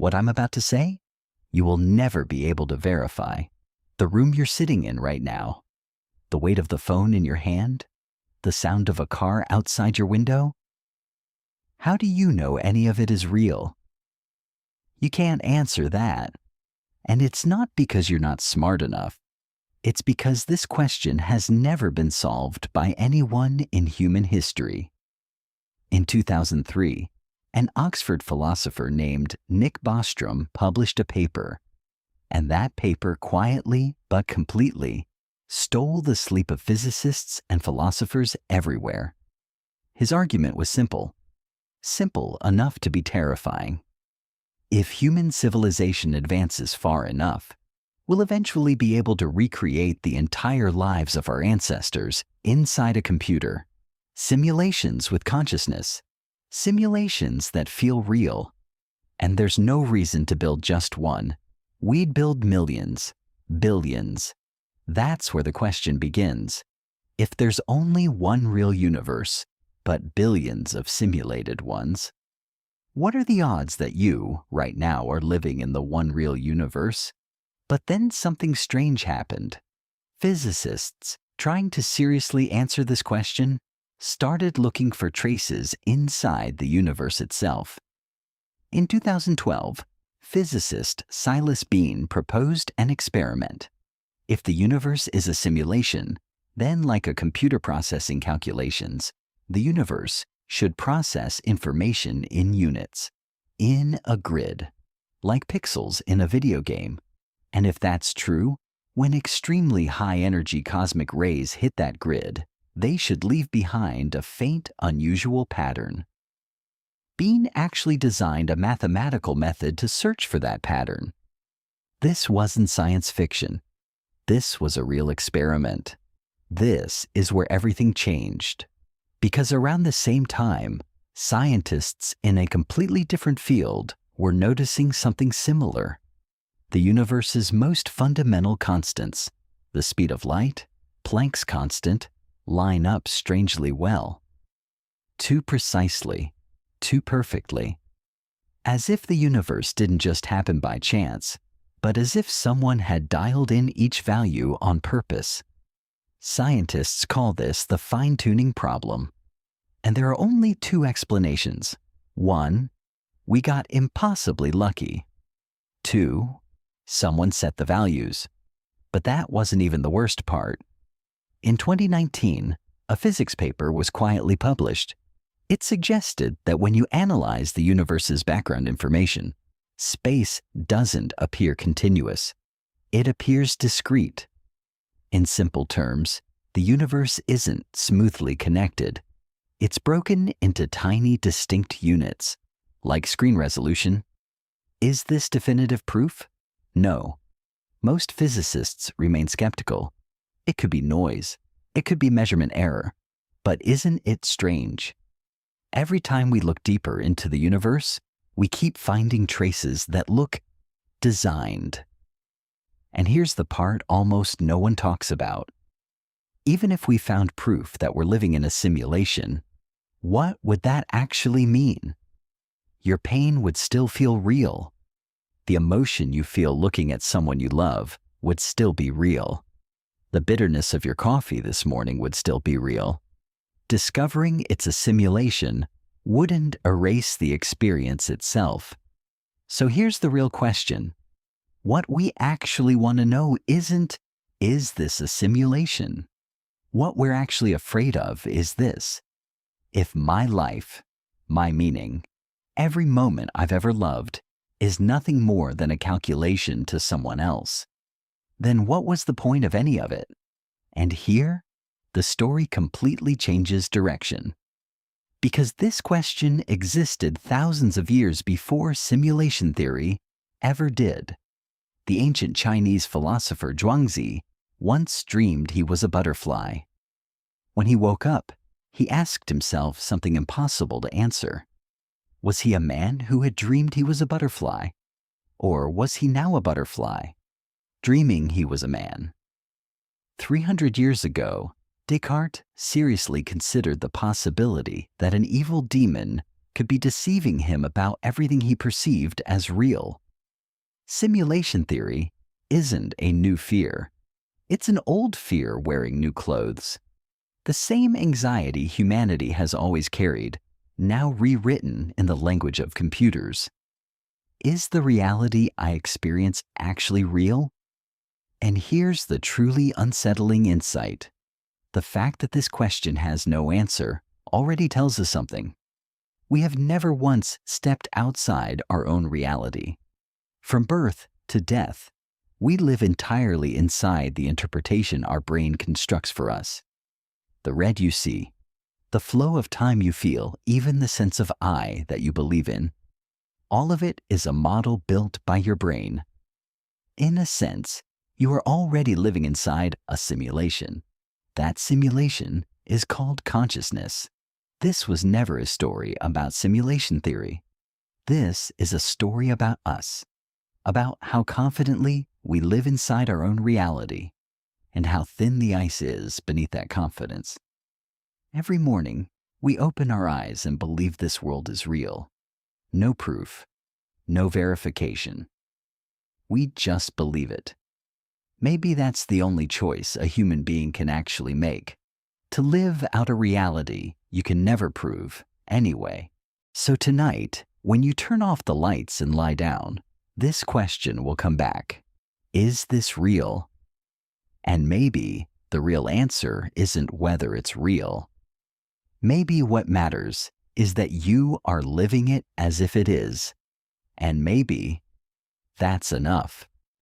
What I'm about to say, you will never be able to verify. The room you're sitting in right now, the weight of the phone in your hand, the sound of a car outside your window. How do you know any of it is real? You can't answer that. And it's not because you're not smart enough. It's because this question has never been solved by anyone in human history. In 2003, an Oxford philosopher named Nick Bostrom published a paper, and that paper quietly but completely stole the sleep of physicists and philosophers everywhere. His argument was simple enough to be terrifying. If human civilization advances far enough, we'll eventually be able to recreate the entire lives of our ancestors inside a computer. Simulations with consciousness. Simulations that feel real. And there's no reason to build just one. We'd build millions, billions. That's where the question begins. If there's only one real universe, but billions of simulated ones, what are the odds that you, right now, are living in the one real universe? But then something strange happened. Physicists, trying to seriously answer this question, started looking for traces inside the universe itself. In 2012, physicist Silas Bean proposed an experiment. If the universe is a simulation, then like a computer processing calculations, the universe should process information in units, in a grid, like pixels in a video game. And if that's true, when extremely high-energy cosmic rays hit that grid, they should leave behind a faint, unusual pattern. Bean actually designed a mathematical method to search for that pattern. This wasn't science fiction. This was a real experiment. This is where everything changed. Because around the same time, scientists in a completely different field were noticing something similar. The universe's most fundamental constants, the speed of light, Planck's constant, line up strangely well. Too precisely, too perfectly. As if the universe didn't just happen by chance, but as if someone had dialed in each value on purpose. Scientists call this the fine-tuning problem. And there are only two explanations. One, we got impossibly lucky. Two, someone set the values. But that wasn't even the worst part. In 2019, a physics paper was quietly published. It suggested that when you analyze the universe's background information, space doesn't appear continuous. It appears discrete. In simple terms, the universe isn't smoothly connected. It's broken into tiny, distinct units, like screen resolution. Is this definitive proof? No. Most physicists remain skeptical. It could be noise. It could be measurement error. But isn't it strange? Every time we look deeper into the universe, we keep finding traces that look designed. And here's the part almost no one talks about. Even if we found proof that we're living in a simulation, what would that actually mean? Your pain would still feel real. The emotion you feel looking at someone you love would still be real. The bitterness of your coffee this morning would still be real. Discovering it's a simulation wouldn't erase the experience itself. So here's the real question. What we actually want to know isn't, is this a simulation? What we're actually afraid of is this. If my life, my meaning, every moment I've ever loved is nothing more than a calculation to someone else, then what was the point of any of it? And here, the story completely changes direction. Because this question existed thousands of years before simulation theory ever did. The ancient Chinese philosopher Zhuangzi once dreamed he was a butterfly. When he woke up, he asked himself something impossible to answer. Was he a man who had dreamed he was a butterfly? Or was he now a butterfly, dreaming he was a man? 300 years ago, Descartes seriously considered the possibility that an evil demon could be deceiving him about everything he perceived as real. Simulation theory isn't a new fear. It's an old fear wearing new clothes. The same anxiety humanity has always carried, now rewritten in the language of computers. Is the reality I experience actually real? And here's the truly unsettling insight. The fact that this question has no answer already tells us something. We have never once stepped outside our own reality. From birth to death, we live entirely inside the interpretation our brain constructs for us. The red you see, the flow of time you feel, even the sense of I that you believe in, all of it is a model built by your brain. In a sense, you are already living inside a simulation. That simulation is called consciousness. This was never a story about simulation theory. This is a story about us, about how confidently we live inside our own reality, and how thin the ice is beneath that confidence. Every morning, we open our eyes and believe this world is real. No proof, no verification. We just believe it. Maybe that's the only choice a human being can actually make, to live out a reality you can never prove anyway. So tonight, when you turn off the lights and lie down, this question will come back. Is this real? And maybe the real answer isn't whether it's real. Maybe what matters is that you are living it as if it is. And maybe that's enough.